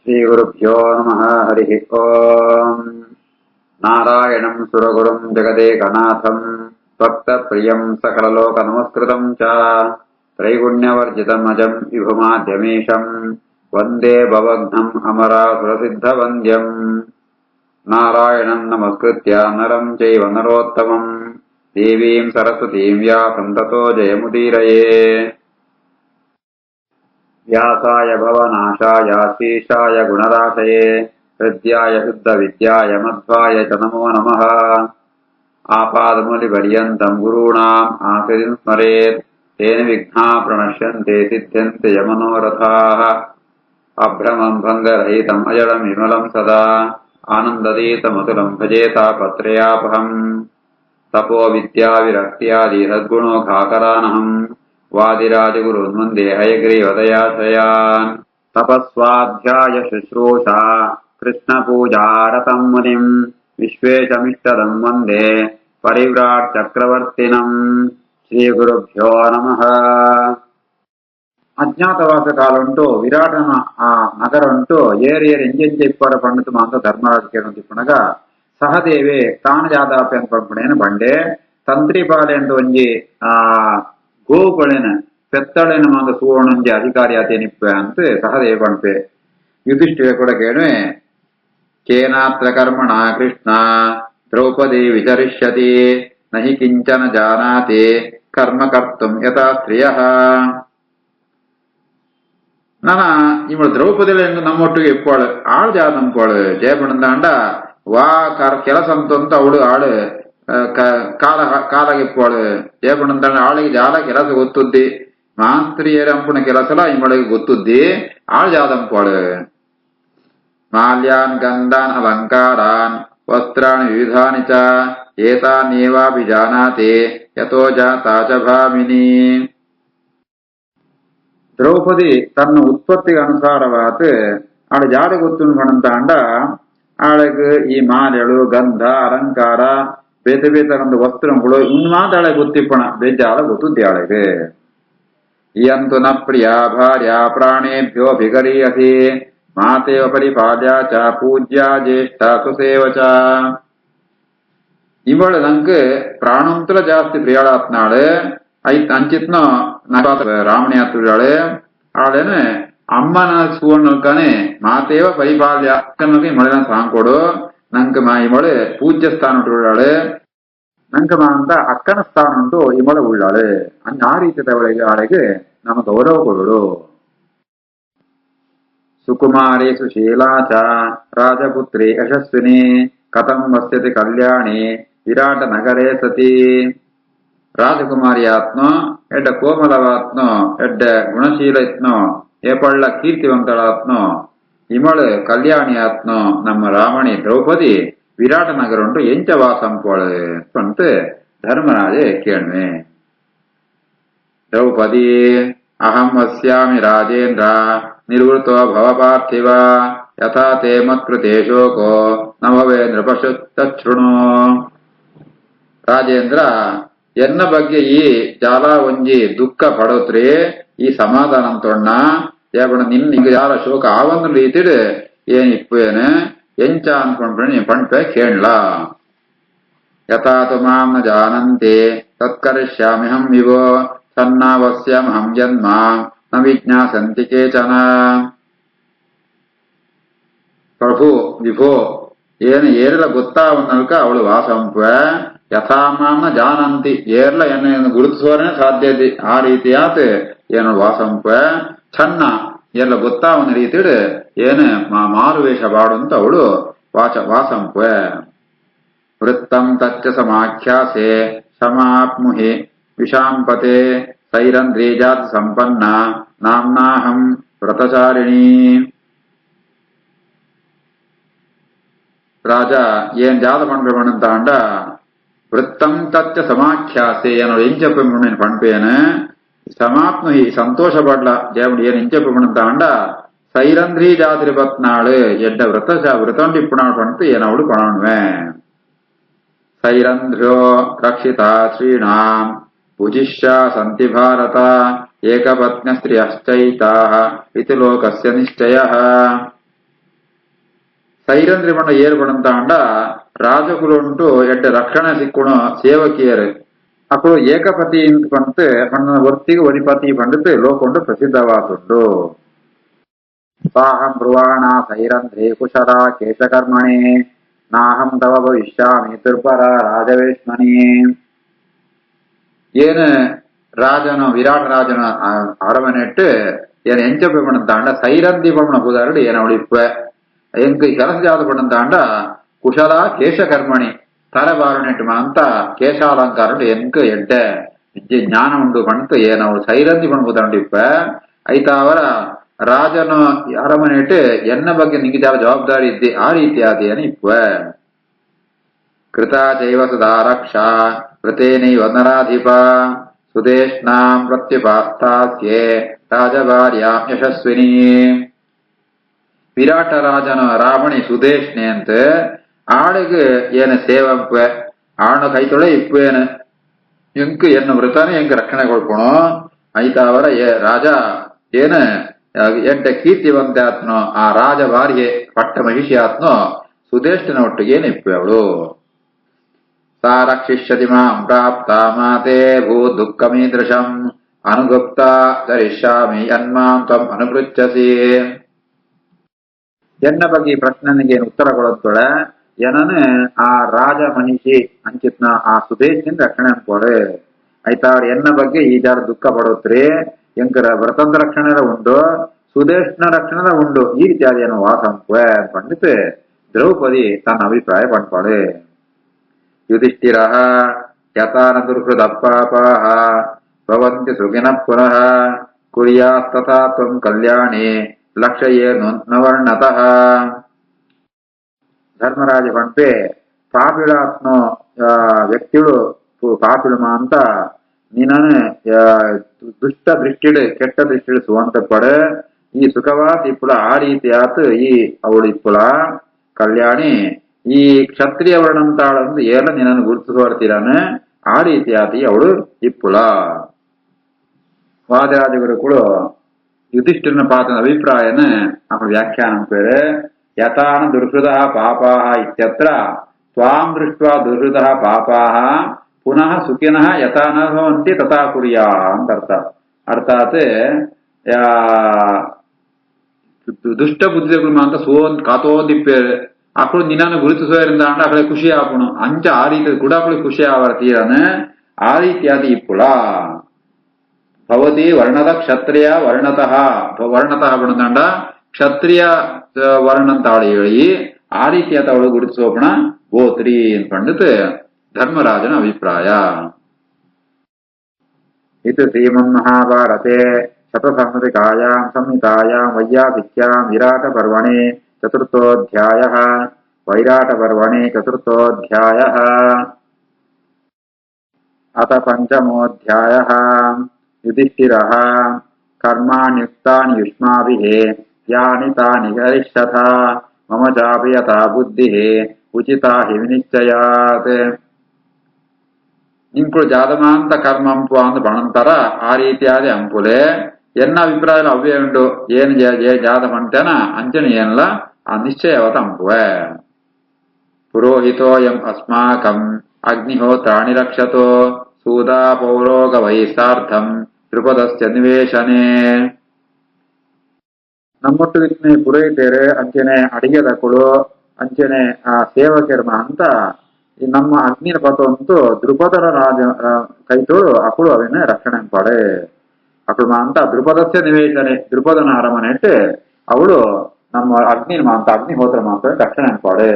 श्रीगुरुभ्यो नमः। हरिः ओम्। नारायणं सुरगुरुं जगदेकनाथं भक्तप्रियं सकललोकनमस्कृतं च त्रैगुण्यवर्जितमजं विभुमाद्यमीशं वन्दे भवघ्नम् अमरासुरसिद्धवन्द्यम्। नारायणं नमस्कृत्य नरं चैव नरोत्तमं देवीं सरस्वतीं व्यासं ततो जयमुदीरये। व्यासाय भवनाशाय श्रीशाय गुणराशये हृद्याय शुद्धविद्याय मध्वाय च नमो नमः। आपादमूलिपर्यन्तं गुरूणाम् आकृतिं स्मरेत् तेन विघ्नाः प्रणश्यन्ते सिद्ध्यन्ते यमनोरथाः। अभ्रमं भङ्गरहितम् अजडं विमलं सदा आनन्दतीतमतुलं भजे तापत्रयापहम्। तपो विद्या विरक्त्यादि सद्गुणोघाकरानहम् वादिराजगुरून् वन्दे हयग्रीवदयाश्रयान्। तपस्वाध्याय शुश्रूषा कृष्णपूजारतं मुनिम् विश्वेशमिष्टदं वन्दे परिव्राट् चक्रवर्तिनम्। ಶ್ರೀಗುರುಭ್ಯೋ ನಮಃ. ಅಜ್ಞಾತವಾಸ ಕಾಲ ಉಂಟು ವಿರಾಟನ ಆ ನಗರ ಉಂಟು ಏರಿಯರ್ ಎಂಜೆಂಜೆ ಇಪ್ಪರ ಪಂಡಿತು ಮಾಂತ ಧರ್ಮರಾಜ ಕೇಳು ತಿಪ್ಪಣಗ ಸಹದೇವೆ ತಾನು ಜಾದಾಪಿ ಅಂತ ಪಂಪಣೇನು ಬಂಡೆ ತಂತ್ರಿಪಾಲೆ ಅಂತ ಒಂಜಿ ಗೋವುಗಳೇನ ಪೆತ್ತಳೇನ ಮಾಂತ ಸುವರ್ಣಂಜಿ ಅಧಿಕಾರಿ ಆತೇನಿಪ್ಪ ಅಂತ ಸಹದೇವ ಪಂಪೆ ಯುಧಿಷ್ಠಿರ ಕೂಡ ಕೇಳುವೆ ಕೇನಾತ್ರ ಕರ್ಮಣ ಕೃಷ್ಣ ದ್ರೌಪದಿ ವಿಚರಿಷ್ಯತಿ ನಹಿ ಕಿಂಚನ ಜಾನಾತಿ ಕರ್ಮ ಕರ್ತುಂ ಯಥಾ ಸ್ತ್ರೀಯಃ. ನಾನ ಇವಳು ದ್ರೌಪದಿಲ ನಮ್ಮೊಟ್ಟಿಗೆ ಇಪ್ಪಳು ಆಳು ಜಾದಂಪಳು ಜಯಪಣಂದಾಂಡ ವಾ ಕೆಲಸ ಅಂತ ಅವಳು ಆಳು ಕಾಲಾಗಿಪ್ಪಳು ಜಯಪಣಂದಾಂಡ ಆಳಿಗೆ ಜಾಲ ಕೆಲಸ ಗೊತ್ತುದ್ದಿ ಮಾಸ್ತ್ರೀಯರಂಪುಣ ಕೆಲಸಲ ಇವಳಿಗೆ ಗೊತ್ತುದ್ದಿ ಆಳು ಜಾದಂಪಳು. ಮಾಲ್ಯಾನ್ ಗಂಧಾನ್ ಅಲಂಕಾರಾನ್ ವಸ್ತ್ರಾಣಿ ವಿವಿಧಾನಿ ಚ ಏತಾನೇವಾಭಿಜಾನಾತಿ ಯತೋ ಜಾತಾ ಚ ಭಾಮಿನಿ. ದ್ರೌಪದಿ ತನ್ನ ಉತ್ಪತ್ತಿಗೆ ಅನುಸಾರವಾದ ಆಳ ಜಾಡ ಗೊತ್ತು ಪಣಂತಾಂಡ ಆಳಗ್ ಈ ಮಾಲೆಗಳು ಗಂಧ ಅಲಂಕಾರ ಬೇತೆ ಬೇತರಂದು ವಸ್ತ್ರಗಳು ಇನ್ನು ಮಾತ್ರ ಆಳೆ ಗೊತ್ತಿಪ್ಪಣ ಬೇಜಾಳ ಗೊತ್ತುದ್ದಿ ಆಳೆಗೆ. ಇಯಂತು ನ ಪ್ರಿಯ ಭಾರ್ಯ ಪ್ರಾಣೇಭ್ಯೋ ಭಿಗರೀಯಸಿ ಮಾತೇವ ಪರಿಪಾಲ್ಯ ಚ ಪೂಜ್ಯ ಜ್ಯೇಷ್ಠ ಸುಸೇವ ಚ. ಇವಳು ನಂಗೆ ಪ್ರಾಣಂತರ ಜಾಸ್ತಿ ಪ್ರಿಯಾಳಾತ್ನಾಳೆ ಐತ್ ಅಂಚಿತ್ನೋ ರಾಮಣಿ ಆತುಳಾಳೆ ಆಳೇನೆ ಅಮ್ಮನ ಸುವರ್ಣಲ್ಕಾನೆ ಮಾತೇವ ಪರಿಪಾಲ್ಯ ಅಕ್ಕನಿಗೆ ಇವಳೆನ ಸಾಂಕೊಡು ನಂಗೆ ಮಾ ಇವಳೆ ಪೂಜ್ಯ ಸ್ಥಾನ ಉಳ್ಳಾಳೆ ನಂಗೆ ಮಾ ಅಂತ ಅಕ್ಕನ ಸ್ಥಾನ ಉಂಟು ಇವಳೆ ಉಳ್ಳಾಳೆ ಅಂದ್ ಆ ರೀತಿಯವಳಿಗೆ ಆಳೆಗೆ ನಮ್ಮ ಗೌರವ ಕೊಡು. ಸುಕುಮಾರಿ ಸುಶೀಲಾ ಚ ರಾಜಪುತ್ರಿ ಯಶಸ್ವಿನಿ ಕಥಂ ವಸ್ಯತಿ ಕಲ್ಯಾಣಿ ವಿರಾಟ ನಗರೇ ಸತಿ. ರಾಜಕುಮಾರಿ ಆತ್ನೋ ಎಡ್ಡ ಕೋಮಲವಾತ್ನೋ ಎಡ್ಡ ಗುಣಶೀಲ ಇತ್ನೋ ಏಪಳ್ಳ ಕೀರ್ತಿವಂತಳಾತ್ನೋ ಇಮಳು ಕಲ್ಯಾಣಿ ಆತ್ನೋ ನಮ್ಮ ರಾಮಣಿ ದ್ರೌಪದಿ ವಿರಾಟ ನಗರ ಉಂಟು ಎಂಚ ವಾಸಂಪೋಳು ಅಂತ ಧರ್ಮರಾಜೆ ಕೇಳ್ವೆ. ದ್ರೌಪದಿ ಅಹಂ ವಸ್ಯಾಮಿ ರಾಜೇಂದ್ರ ನಿರ್ವೃತೋ ಭವ ಪಾರ್ಥಿವ ಯಥಾ ತೇ ಮತ್ಕೃತೆ ಶೋಕೋ ನ ಭವೇ ನೃಪಶೃಣು. ರಾಜೇಂದ್ರ ಎನ್ನ ಬಗ್ಗೆ ಈ ಜಾಲ ಒಂಜಿ ದುಃಖ ಪಡೋತ್ರಿ ಈ ಸಮಾಧಾನ ತೊಣ್ಣ ಯಾವಣ ನಿನ್ನ ಜಾಲ ಶೋಕ ಆ ಒಂದು ರೀತಿಡ್ ಏನಿಪ್ಪೇನೆ ಎಂಚ ಅನ್ಕೊಂಡ್ರೆ ನೀನ್ ಪಂಪೆ ಕೇಳಲ. ಯಥಾ ತು ಮಾಂ ನ ಜಾನಂತೆ ತತ್ಕರಿಷ್ಯಾಮಿಹಂ ವಿವೋ ಸನ್ನಾವಸ್ಯಾಮಹಂ ಜನ್ಮ ನ ವಿಜ್ಞಾಸಂತಿ ಕೇಚನ. ಪ್ರಭು ವಿಭೋ ಏನು ಏರೆಲ್ಲ ಗೊತ್ತಾವನ್ನಲ್ಕ ಅವಳು ವಾಸಂಪ ಯಥಾಮಾನ ಜಾನಂತಿ ಏರ್ಲ ಎನ್ನ ಗುರುತಿಸುವನೇ ಸಾಧ್ಯತೆ ಆ ರೀತಿಯಾತ ಏನು ವಾಸಂಪ ಚನ್ನ ಎಲ್ಲ ಗೊತ್ತಾವನ ರೀತಿಡ್ ಏನು ಮಾರುವೇಷ ಬಾಡುಂತ ಅವಳು ವಾಸಂಪ. ವೃತ್ತಂ ತಚ್ಚ ಸಮಾಖ್ಯಾಸೆ ಸಮಾಪ್ಮುಹಿ ವಿಷಾಂಪತೆ ಸೈರಂಧ್ರೀಜಾತ್ ಸಂಪನ್ನ ನಾಮ್ನಾಹಂ ವ್ರತಚಾರಿಣಿ. ರಾಜ ಏನ್ ಜಾತ ಪಣ್ಪೆ ಪಣಂತ ಅಂಡ ವೃತ್ತಂ ತಚ್ಚ ಸಮಾಖ್ಯಾಸೆ ಏನೋ ಇಂಚಪ್ಪೆ ಪಣ್ಣ ಪಣ್ಪೇನ ಸಮಾಪ್ನು ಈ ಸಂತೋಷ ಪಡ್ಲ ಜೇವಡಿ ಏನ್ ಇಂಚಪ್ಪೆ ಪಣಂತ ಅಂಡ ಸೈರಂಧ್ರೀ ಜಾತಿರಿ ಬತ್ನಾಳು ಎಡ್ಡ ವೃತಂಡಿಪ್ಪುಣಾಳು ಪಣ್ತು ಏನವಳು ಪಣಾಣ್ವೆ. ಸೈರಂಧ್ರ್ಯೋ ರಕ್ಷಿತ ಶ್ರೀಣಾಂ ಭುಜಿಷ್ಯ ಸಂತಿ ಭಾರತ ಏಕಪತ್ನ ಸ್ತ್ರೀಯಶ್ಚೈತಾಃ ಇತಿ ಲೋಕಸ್ಯ ನಿಶ್ಚಯಃ. ಸೈರಂದ್ರಿ ಬಣ್ಣ ಏರು ಬಣ್ಣಂತಾಂಡ ರಾಜಕುಲು ಉಂಟು ಎಡ್ಡೆ ರಕ್ಷಣೆ ಸಿಕ್ಕುಣ ಸೇವಕಿಯರು ಅಕ್ಕಳು ಏಕಪತಿ ಇಂತ ಬಂತು ಬಣ್ಣದ ಒತ್ತಿಗೆ ಒರಿಪತಿ ಬಂದಿತ್ತು ಲೋಕೊಂಡು ಪ್ರಸಿದ್ಧವಾದುಂಡು. ಸಾಹಂ ಬ್ರುವಾಣ ಸೈರಂಧ್ರಿ ಕುಶಲ ಕೇಶಕರ್ಮಣಿ ನಾಹಂ ತವ ಭವಿಷ್ಯಾಮಿ ದುರ್ಬರ ರಾಜವೇಶ್ಮನಿ. ಏನು ರಾಜನು ವಿರಾಟ ರಾಜನ ಅರಮನೆ ಇಟ್ಟು ಏನು ಎಂಚ ಬಣ್ಣಂತಾಂಡ ಸೈರಂಧಿ ಬಣ್ಣ ಬುಧಾರಡು ಏನು ಅವಳಿಪ್ಪ ಎಂಕ್ ಕೆಲಸ ಜಾದ ಬಣ್ಣಂತಾಂಡ ಕುಶಲ ಕೇಶಕರ್ಮಣಿ ತಲೆಬಾರುನೆಟ್ಟು ಅಂತ ಕೇಶಾಲಂಕಾರ ಎಂಕ್ ಎಡ್ಡೆ ವಿದ್ಯೆ ಜ್ಞಾನ ಉಂಡು ಬಂತು ಏನು ಅವಳು ಸೈರಂಧಿ ಬಣ್ಬುದಂಡಿಪ್ಪ ಐತ ಅವರ ರಾಜನು ಅರಮನೆ ಇಟ್ಟು ಎನ್ನ ಬಗ್ಗೆ ನಿಂಗೆ ಜಾಲ ಜವಾಬ್ದಾರಿ ಇದ್ದೆ ಆ ರೀತಿಯಾದ ಏನು ಇಪ್ಪ. ಕೃತ ಜೈವ ಸುಧಾ ರಕ್ಷಾ ಕೃತೇನೈವ ನರಾಧಿಪ ಸುದೇಶ್ನಾಂ ಪ್ರತ್ಯುಪಾಸ್ತಾಸ್ಯೆ ರಾಜಭಾರ್ಯಾಂ ಯಶಸ್ವಿನಿ. ವಿರಾಟ ರಾಜನ ರಾವಣಿ ಸುದೇಶ್ನೆ ಅಂತ ಆಳಿಗೆ ಏನು ಸೇವಂಪ ಆಣ ಕೈತೊಳೆ ಇಪ್ಪೇನು ಎಂಕ್ ಎನ್ನು ವೃತನೇ ಎಂಕ್ ರಕ್ಷಣೆ ಕೊಡ್ಕೊಣು ಐತ ಅವರ ರಾಜ ಏನು ಎಂಟ ಕೀರ್ತಿವಂತೆ ಆತ್ನೋ ಆ ರಾಜ ಭಾರ್ಯೆ ಪಟ್ಟ ಮಹಿಷಿ ಆತ್ನೋ ಸುದೇಷ್ಟನ ಒಟ್ಟಿಗೆ ನಿಪ್ಪೆ ಅವಳು. ಸಾ ರಕ್ಷಿಷ್ಯತಿ ಮಾಂ ಪ್ರಾಪ್ತ ಮಾತೆ ಭೂ ದುಃಖಮೀದೃಶಂ ಅನುಗುಪ್ತ ಧರಿಷ್ಯಾಮಿ ಯನ್ಮಾಂ ತ್ವಂ ಅನುಪೃಚ್ಛಸಿ. ಎನ್ನ ಬಗ್ಗೆ ಪ್ರಶ್ನೆಗೆ ಉತ್ತರ ಕೊಡತ್ತೊಳೆ ಏನನು ಆ ರಾಜ ಮಹಿಷಿ ಅಂಚಿತ್ನ ಆ ಸುದೇಶಿನ ರಕ್ಷಣೆ ಅನ್ಕೊಳೆ ಆಯ್ತಾ. ಅವ್ರ ಎನ್ನ ಬಗ್ಗೆ ಈ ಜಾರ ದುಃಖ ಪಡೋತ್ರಿ ಎಂಕರ ವ್ರತಂದ ರಕ್ಷಣೆ ಉಂಡು ಸುದೇಶ್ನ ರಕ್ಷಣೆ ಉಂಡು ಈ ರೀತಿಯಾದ ಏನು ವಾಸ ಅನ್ಕುವೆ ಪಂಡಿತ್ ದ್ರೌಪದಿ ತನ್ನ ಅಭಿಪ್ರಾಯ ಪಂಡ್ಪಾಳೆ. ಯುಧಿಷ್ಠಿರ ಯತಾನ ದುರ್ಹೃದಪ್ಪಾಪಾಹ ಭವಂತಿ ಸುಖಿನ ಪುನಃ ಕುರ್ಯಾಸ್ತಥಾ ತ್ವಂ ಕಲ್ಯಾಣಿ ಲಕ್ಷಯೇ ನವರ್ಣತಃ. ಧರ್ಮರಾಜ ಪಂಪೆ ಪಾಪಿಳಾತ್ನೋ ವ್ಯಕ್ತಿಗಳು ಪಾಪಿಳಮ ಅಂತ ನೀನನು ದುಷ್ಟ ದೃಷ್ಟಿಡು ಕೆಟ್ಟ ದೃಷ್ಟಿಡು ಸುವಂತ ಪಡ ಈ ಸುಖವಾದ ಇಪ್ಪುಳ ಆ ರೀತಿಯಾತ್ ಈ ಅವಳು ಇಪ್ಪುಳ ಕಲ್ಯಾಣಿ ಈ ಕ್ಷತ್ರಿಯ ವರ್ಣಂತಾಳಂದು ಏನ ನಿನ್ನನ್ನು ಗುರುತಿಸುವರ್ತೀರಾನ ಆ ರೀತಿಯಾತಿ ಅವಳು ಇಪ್ಪುಳ. ವಾದರಾಜಗುರುಗಳು ಯುಧಿಷ್ಠಿರನ ಪಾತ್ರನ ಅಭಿಪ್ರಾಯನ ಅವಳ ವ್ಯಾಖ್ಯಾನ ಪೇರು ಯಥಾನ ದುರ್ಹೃದ ಪಾಪಾಹ ಇತ್ಯತ್ರ ತ್ವಾಂ ದೃಷ್ಟ್ವಾ ದುರ್ಹೃದ ಪಾಪಾಹ ಪುನಃ ಸುಖಿನಃ ಯಥಾನ ಭವಂತಿ ತಥಾ ಕುರ್ಯಾ ಅಂತ ಅರ್ಥ. ಅರ್ಥಾತ್ ದುಷ್ಟ ಬುದ್ಧಿಗಳು ಅಂತ ಸೋನ್ ಕಾತೋದಿಪ್ಪೇರು ಅಕ್ಕಳು ನಿನ್ನನ್ನು ಗುರುತಿಸೋದ್ರಿಂದ ಅಂಡ ಅಕಳೆ ಖುಷಿ ಆಪುಣು ಅಂಚ ಆ ರೀತಿ ಕೂಡ ಅಕ್ಕಳು ಖುಷಿ ಆವರ ತೀರನ ಆ ರೀತಿಯಾದ ಇಪ್ಪುಳ. ಭವತಿ ವರ್ಣದ ಕ್ಷತ್ರಿಯ ವರ್ಣತಃ ವರ್ಣತಃ ಬಣ್ಣದಂಡ ಕ್ಷತ್ರಿಯ ವರ್ಣಂತಾಳು ಹೇಳಿ ಆ ರೀತಿಯಾದ ಅವಳು ಗುರುತಿಸೋಪಣ ಗೋತ್ರಿ ಅನ್ಪಂಡಿತ್ ಧರ್ಮರಾಜನ ಅಭಿಪ್ರಾಯ. ಇದು ಶ್ರೀಮನ್ ಮಹಾಭಾರತೆ ಶತಸಂಹಿತಾಯಾಂ ಸಂಹಿತಾಯಾಂ ವೈಯಾಸಿಕ್ಯಾಂ ವಿರಾಟ ಪರ್ವಣಿ ಚತುರ್ಥೋಧ್ಯಾಯಃ. ವೈರಾಟ ಪರ್ವಣಿ ಚತುರ್ಥೋಧ್ಯಾಯಃ. ಅಥ ಪಂಚಮೋಧ್ಯಾಯಃ. ಯುಧಿಷ್ಠಿರಃ ಕರ್ಮಾಣ್ಯುಕ್ತಾನಿ ಯುಷ್ಮಾಭಿಃ ಯಾನಿ ತಾನಿ ಕರಿಷ್ಯಥ ಮಮ ಚಾಪಿ ಯಥಾ ಬುದ್ಧಿಃ ಉಚಿತಾ ಹಿ ವಿನಿಶ್ಚಯಾತ್. ಇಂಕುಳು ಜಾತಮಾಂತ ಕರ್ಮ ಅಂಪು ಅಂದ್ ಬಣಂತರ ಆ ರೀತಿಯಾದ ಅಂಪುಲೆ ಎನ್ನ ಅಭಿಪ್ರಾಯ ಅವ್ಯ ಉಂಡು ಏನ್ ಜಾತ ಮಂಟೇನ ಅಂಚನೆ ಏನಲ್ಲ ಆ ನಿಶ್ಚಯವತ ಅಂಪುವೆ. ಪುರೋಹಿತೋಯಂ ಅಸ್ಮಾಕಂ ಅಗ್ನಿಹೋತ್ರಾಣಿ ರಕ್ಷತೋ ಸೂದಾ ಪೌರೋಗ ವೈಸಾರ್ಥಂ ದ್ರುಪದಸ್ಯ ನಿವೇಶನೆ. ನಮ್ಮೊಟ್ಟು ವಿಸ್ಮಯ ಪುರೋಹಿತರು ಅಂಚನೆ ಅಡಿಗೆ ತಕ್ಕಳು ಅಂಚನೆ ಆ ಸೇವಕರ್ಮ ಅಂತ ನಮ್ಮ ಅಗ್ನಿನ ಪತವಂತೂ ದ್ರುಪದರ ರಾಜ ಕೈತೋಳು ಅಕ್ಕಳು ಅವನ್ನ ರಕ್ಷಣೆ ಪಾಡೆ ಅಕ್ಕಳು ಅಂತ ದ್ರುಪದಸ್ಯ ನಿವೇಶನೆ ದ್ರುಪದನ ಅರಮನೆ ಇಟ್ಟು ಅವಳು ನಮ್ಮ ಅಗ್ನಿನ ಮಾಂತ ಅಗ್ನಿಹೋತ್ರ ಮಾತ್ರ ರಕ್ಷಣೆ ಪಾಡೆ.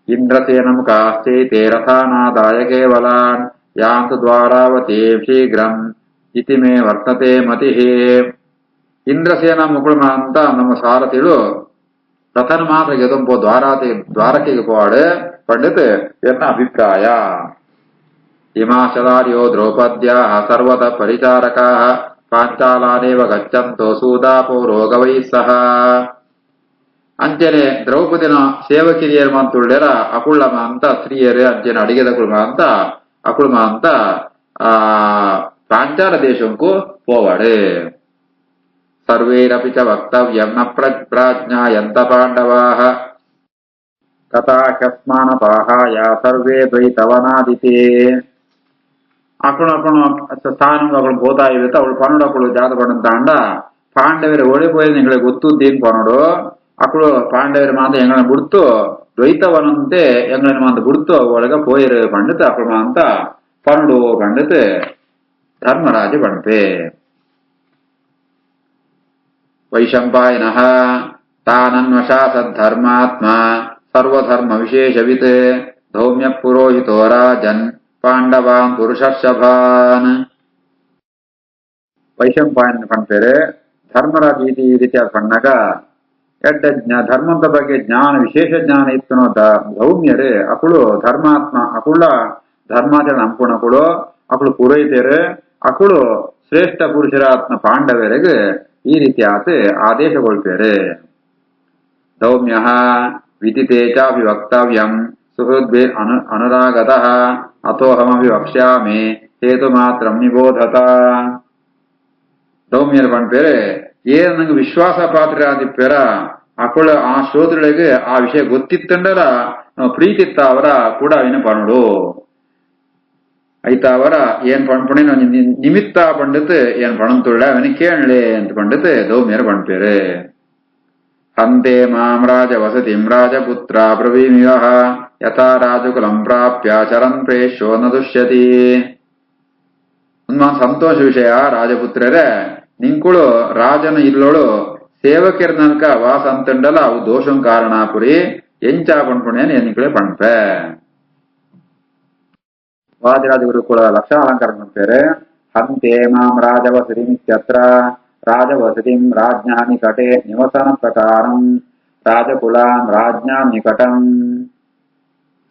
ಇಂದ್ರಸೇನಂ ಕಾಶ್ಚೈತೆ ರಥಾನಾದಾಯ ಕೇವಲಾನ್ ಯಾಂತು ದ್ವಾರಾವತಿ ಶೀಘ್ರಂ ಇತಿ ಮೇ ವರ್ತತೆ ಮತಿಃ. ಇಂದ್ರಸೇನ ಮುಗುಳು ಅಂತ ನಮ್ಮ ಸಾರಥಿಗಳು ರಥನ ಮಾತ್ರ ಗೆದಂಪೋ ದ್ವಾರಕೆಗೆ ಪೋವಾಡು ಪಂಡಿತ್ ಎನ್ನ ಅಭಿಪ್ರಾಯ. ಹಿಮಾಚಲಾರ್ಯೋ ದ್ರೌಪದ್ಯಾ ಸರ್ವದ ಪರಿಚಾರಕ ಪಾಂಚಾಲಾನೇವ ಗಚ್ಚಂತೋ ಸೂದಾಪೌರೋಗವೈ ಸಹ. ಅಂಚನೆ ದ್ರೌಪದಿನ ಸೇವಕಿರಿಯರು ಮಂತುಳ್ಳ್ಯರ ಅಕುಳ್ಳಮ ಅಂತ ಸ್ತ್ರೀಯರು ಅಂಚನೆ ಅಡಿಗೆದ ಕುಳ್ಮ ಅಂತ ಅಕುಳ್ಮ ಅಂತ ಪಾಂಚಾಲ ದೇಶಕ್ಕೂ ಪೋವಾಡು. ಸರ್ವೈರಪಿ ಚ ವಕ್ತವ್ಯಂ ನ ಪ್ರಾಜ್ಞಾಯಂತ ಪಾಂಡವಾಃ ತಥಾ ಹ್ಯಸ್ಮಾನಪಾಹಾಯ ಸರ್ವೇ ದ್ವೈತವನಾದಿತೆ. అప్పుడు స్థానంగా అప్పుడు పోతాయి అవಳು పనుడు జాత పడుతాండ ಪಾಂಡವರ ಓಡಿಪೋಯಿ ನಿಂಗಳಿಗೆ ಗೊತ್ತುದ್ದೇನು ಪನೋಡು ಅಕ್ಕಳು ಪಾಂಡವರ ಮಾಂತ ಎಂಗಳನ್ನ ಬಿಡ್ತು ದ್ವೈತವನಂತೆ ಎಂಗಳನ್ನ ಮಾಂತ ಬಿಡ್ತು ಒಳಗ ಪೋಯಿರು ಪಂಡಿತ ಅಕ್ಕಳು ಮಾಂತ ಪನುಡು ಪಂಡಿತ ಧರ್ಮರಾಜ ಪಣಪೆ. ವೈಶಂಪಾಯನಃ ತಾನನ್ವಶಾಸದ್ಧರ್ಮಾತ್ಮ ಸರ್ವಧರ್ಮ ವಿಶೇಷವಿತ್ ಧೌಮ್ಯ ಪುರೋಹಿತೋ ರಾಜನ್ ಪಾಂಡವಾನ್ ಪುರುಷರ್ಷಭಾನ್. ವೈಶಂಪಾಯನ ಪಂಪೇರೆ ಧರ್ಮರಾಜ ಈ ರೀತಿಯಾದ ಪಣ್ಣಾಗ ಎಡ್ಡ ಧರ್ಮದ ಬಗ್ಗೆ ಜ್ಞಾನ ವಿಶೇಷ ಜ್ಞಾನ ಇತ್ತು ಧೌಮ್ಯರೇ ಅಕುಳು ಧರ್ಮಾತ್ಮ ಅಕುಳ ಧರ್ಮಾಚರಣ ಅಂಪುಣಕುಳು ಅಕುಳು ಪುರೋಹಿತರು ಅಕುಳು ಶ್ರೇಷ್ಠ ಪುರುಷರಾತ್ಮ ಪಾಂಡವರಿಗೆ ಈ ರೀತಿ ಆತ ಆದೇಶಗೊಳ್ಪೇರೆ. ಧೌಮ್ಯ ವಿದಿತೆ ಚಾಪಿ ವಕ್ತವ್ಯಂ ಸುಹೃದ್ಭಿ ಅನುರಾಗತಃ ಅಥೋಹಮಪಿ ವಕ್ಷ್ಯಾಮಿ ಹೇತು ಮಾತ್ರ ನಿಬೋಧತ. ಧೌಮ್ಯರು ಪಂಪೇರೆ ಏನ್ ನಂಗೆ ವಿಶ್ವಾಸ ಪಾತ್ರ ಆದಿಪ್ಪೇರ ಅಕುಳ ಆ ಶ್ರೋತೃಗಳಿಗೆ ಆ ವಿಷಯ ಗೊತ್ತಿತ್ತಂಡರ ಪ್ರೀತಿತ್ತ ಅವರ ಕೂಡ ಅವಿನ ಪಣುಡು ಐತಾವರ ಏನ್ ಪಣ್ಪಣೆ ನಿಮಿತ್ತ ಪಂಡಿತ್ ಏನ್ ಪಣಂತುಳ್ಳ ಅವನ ಕೇಳಲೆ ಅಂತ ಪಂಡಿತ್ ಧೌಮ್ಯರು ಪಣ್ಪೇರೆ. ಹಂತೆ ಮಾಂ ರಾಜ ವಸತಿಂ ರಾಜಪುತ್ರ ಬ್ರವೀಮಿವ ಯಥಾ ರಾಜಕುಲಂ ಪ್ರಾಪ್ಯ ಚರನ್ ಪ್ರೇಷ್ಯೋ ನ ದುಷ್ಯತಿ. ಸಂತೋಷ ವಿಷಯ ರಾಜಪುತ್ರರೇ ನಿಂಕುಳು ರಾಜನ ಇಲ್ಲೋಳು ಸೇವಕರ ನನ್ಕ ವಾಸ ಅಂತಂಡಲ್ಲ ಅವು ದೋಷಂ ಕಾರಣಾಪುರಿ ಎಂಚಾ ಪಣ್ಪುಣೇನು ಎನ್ನಿಕಳೆ ಪಣ್ಪೆ. ವಾದಿರಾಜ ಗುರುಕುಲ ಲಕ್ಷಾಲಂಕಾರ ಪಂಪೇರೆ ಹಂತೆ ಮಾಂ ರಾಜವಸತಿಮಿತ್ಯತ್ರ ರಾಜವಸತಿಂ ರಾಜ್ಞಾ ನಿಕಟೆ ನಿವಸನ ಪ್ರಕಾರಂ ರಾಜಕುಲಾಂ ರಾಜ್ಞಾ ನಿಕಟಂ.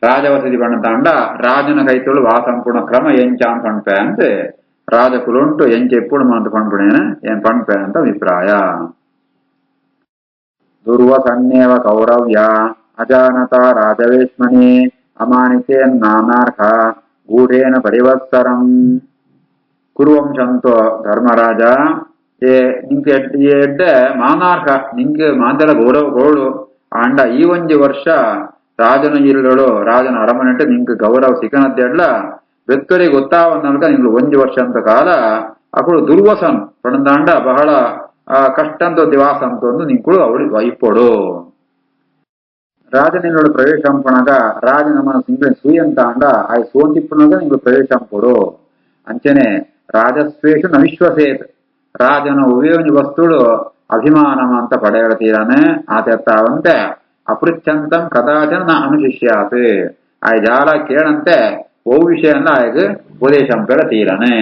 ರಾಜವಸತಿ ಪಣ್ಣತಾಂಡ ರಾಜನ ಕೈತೊಳು ವಾಸಂಪುಣ ಕ್ರಮ ಎಂಚಾನ್ ಪಣ್ಪೆ ಅಂತ ರಾಜಕುಲುಂಟು ಎಂಚ ಎಪ್ಪುಡು ಮಾಂತ ಪಣ್ಪುಣೇನ ಏನ್ ಪಣ್ಪೆ ಅಂತ ಅಭಿಪ್ರಾಯ. ದುರ್ವಸನ್ನೇವ ಕೌರವ್ಯ ಅಜಾನತ ರಾಜವೇಶ್ಮನಿ ಅಮಾನಿತೇನ್ ನಾನಾರ್ಹ ಗೂಢೇನ ಪರಿವತ್ಸರಂ. ಕುರುವಂಶಂತೋ ಧರ್ಮರಾಜ ನಿಂಗೆ ಎಡ್ಡ ಮಾನಾರ್ಹ ನಿಂಗೆ ಮಾಂದಲ ಗೌರವ ಗೋಳು ಅಂಡ ಈ ಒಂಜಿ ವರ್ಷ ರಾಜನ ಇಲ್ಲಳು ರಾಜನ ಅರಮನೆ ನಿಂಗೆ ಗೌರವ ಸಿಕ್ಕನದ್ದೆಡ್ಲ ಬೆತ್ತರಿಗೆ ಗೊತ್ತಾವನ್ನಲ್ಕ ನಿಂಗೆ ಒಂಜಿ ವರ್ಷ ಅಂತ ಕಾಲ ಅಕಳು ದುರ್ವಸನ್ ಪಣದಾಂಡ ಬಹಳ ಕಷ್ಟಂತ ದಿವಾಸ ಅಂತ ಒಂದು ನಿಂಕಳು ಅವಳು ಇಪ್ಪೋಡು. ರಾಜನಿಲ್ಲೋಳು ಪ್ರವೇಶ ಅಂಪಣಗ ರಾಜನ ಮನ ಸಿಂಗ್ಳ ಸೂಯಂತ ಅಂಡ ಆ ಸೋಂತಿಪ್ಪನಾಗ ನಿಂಗೆ ಪ್ರವೇಶ ಅಂಪೋಡು ಅಂಚನೆ ರಾಜಸ್ವೇಷು ನ ವಿಶ್ವಸೇತ್ ರಾಜನ ಉಪಯೋಗಿ ವಸ್ತುಳು ಅಭಿಮಾನಮ ಅಂತ ಪಡೆಯತೀರಾನೆ ಆತೆತ್ತಾವಂತೆ ಅಪೃಚ್ಛಂತಂ ಕದಾಚನ ನ ಅನುಶಿಷ್ಯಾತ್ ಆ ಜಾಲ ಕೇಳಂತೆ ಓ ವಿಷಯನ್ನ ಆಗ ಉಪದೇಶಂ ತೀರಾನೆ.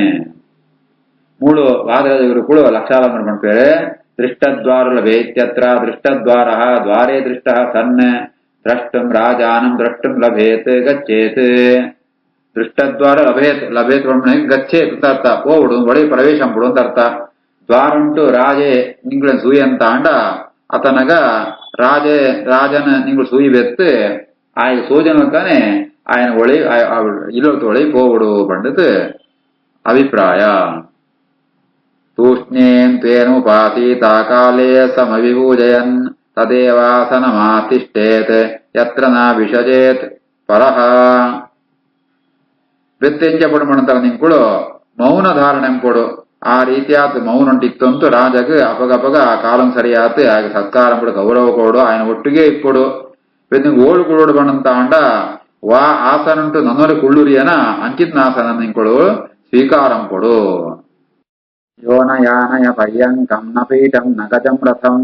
ಮೂಳು ವಾದರಾಜ ಗುರುಕುಳು ಲಕ್ಷಾಲಂಕರ ಪಂಪೇರೆ ದೃಷ್ಟದ್ವಾರ ಲಭೇತ್ಯತ್ರ ದೃಷ್ಟದ್ವಾರ ದ್ವಾರೇ ದೃಷ್ಟ ಸನ್ ದ್ರಷ್ಟುಂ ರಾಜಾನಂ ದ್ರಷ್ಟುಂ ಲಭೇತ್ ಗಚ್ಚೇತ್. ದೃಷ್ಟದ್ವಾರ ಲಭೇತ್ ಲಭೇತ್ ಗಚ್ಚೇತ್ ಅರ್ಥ ಹೋಗುಡು ಒಳಗೆ ಪ್ರವೇಶ ಬಿಡು ಅಂತ ಅರ್ಥ. ದ್ವಾರ ಉಂಟು ರಾಜೇ ನಿಂಗಳ ಸೂಯಿ ಅಂತ ಅಂಡ ಅತನಗ ರಾಜನ ನಿಂಗಳು ಸೂಯಿ ಬೆತ್ತು ಆಯ್ಗ ಸೂಜನಕ್ಕಾನೆ ఆయన ఒళి ఇల్లు ఒళి పోవుడు పండిత్ అభిప్రాయ. తూష్ణీం త్వేనుపాసీతా కాలే సమవిభూజయన్ తదేవాసనమాతిష్టేత్ యత్ర నా విషజేత్ పరః. ಬೆತ್ತೆಂಚಪಡು ಮಣತಲ ನಿಂಕುಳು ಮೌನ ಧಾರಣೆಂಪೊಡು ಆ ರೀತಿಯಾದ ಮೌನ ಉಂಟಿತ್ತಂತೂ ರಾಜಗ ಅಪಗಪಗ ಕಾಲಂ ಸರಿಯಾತ್ ಆಗ ಸತ್ಕಾರಂ ಕೂಡ ಗೌರವ ಕೊಡು ఆయన ಒಟ್ಟಿಗೆ ಇಪ್ಪೊಡು ಬೆತ್ತ ಓಡು ಕೊಡು ಬಣ್ಣಂತ ಅಂಡ ವಾ ಆಸನುಂಟು ನನ್ನೊರೆ ಕುಳ್ಳುರಿಯನ ಅಂಚಿತ್ ಆಸನ ನಿಂಕಳು ಸ್ವೀಕಾರಂ ಕೊಡು. ಯೋನ ಯಾನಯ ಪರ್ಯಂಕಂ ನ ಪೀಠಂ ನ ಗಜಂ ರಥಂ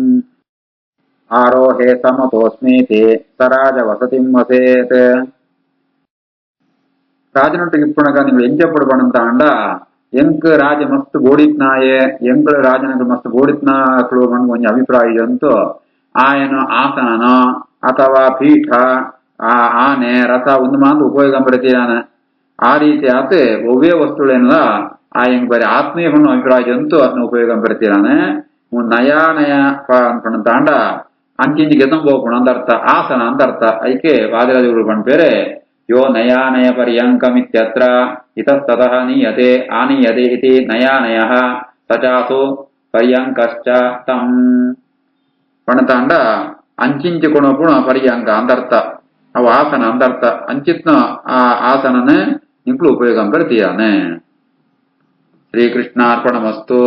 ಆರೋಹೇ ಸಮತೋಸ್ಮೀತಿ ಸರಾಜ ವಸತಿಂ ವಸೇತ್. ರಾಜನೊಟ್ಟಿಗೆ ಇಪ್ಪುಣಗ ನೀವು ಎಂಚಪ್ಪಡು ಬಣ್ಣಂತ ಅಂಡ ಎಂಕ್ ರಾಜ ಮಸ್ತ್ ಬೋಡಿತ್ನಾಯೆ ಎಂಕ್ಳ ರಾಜನಗಳು ಮಸ್ತ್ ಬೋಡಿತ್ನಾಕ್ಳು ಮಣ್ಣ ಒಂಜಿ ಅಭಿಪ್ರಾಯ ಅಂತೂ ಆಯನ ಆಸನನ ಅಥವಾ ಪೀಠ ಆ ಆನೆ ರಥ ಒಂದು ಮಾತು ಉಪಯೋಗ ಪಡ್ತೀರಾನ ಆ ರೀತಿ ಆತ ಒವ್ವೇ ವಸ್ತುಗಳೇನಲ್ಲ ಆಯಂಗ್ ಬರೀ ಆತ್ಮೀಯ ಹಣ್ಣು ಅಭಿಪ್ರಾಯ ಅಂತೂ ಅದನ್ನ ಉಪಯೋಗ ಪಡ್ತೀರಾನೆ. ನಯಾ ನಯ ತಾಂಡ ಅಂಕಿಂಚಿ ಗೆತಂ ಹೋಗ್ಪುಣ ಅಂತ ಅರ್ಥ ಆಸನ ಅಂತ ಅರ್ಥ. ಐಕೆ ವಾದಿರಾಜಗಳು ಪಂಪೇರೆ ಯೋ ನಯಾನಯ ಪರ್ಯಂಕಮಿತ್ಯತ್ರ ಇತಸ್ತತಃ ನೀಯತೆ ಆನೀಯತೆ ಇತಿ ನಯಾನಯ ಸಚಾಸು ಪರ್ಯಾಂಕಶ್ಚ ತಂ ಪಣತಾಂಡ ಅಂಚಿಂಚಿಕೊಣಪುಣ ಪರ್ಯಾಂಕ ಅಂದರ್ಥ ಅವ ಆಸನ ಅಂದರ್ಥ ಅಂಚಿತ್ನ ಆ ಆಸನನ ಇಂಕ್ಲು ಉಪಯೋಗ ಬರ್ತೀಯಾನೆ. ಶ್ರೀಕೃಷ್ಣಾರ್ಪಣಮಸ್ತು.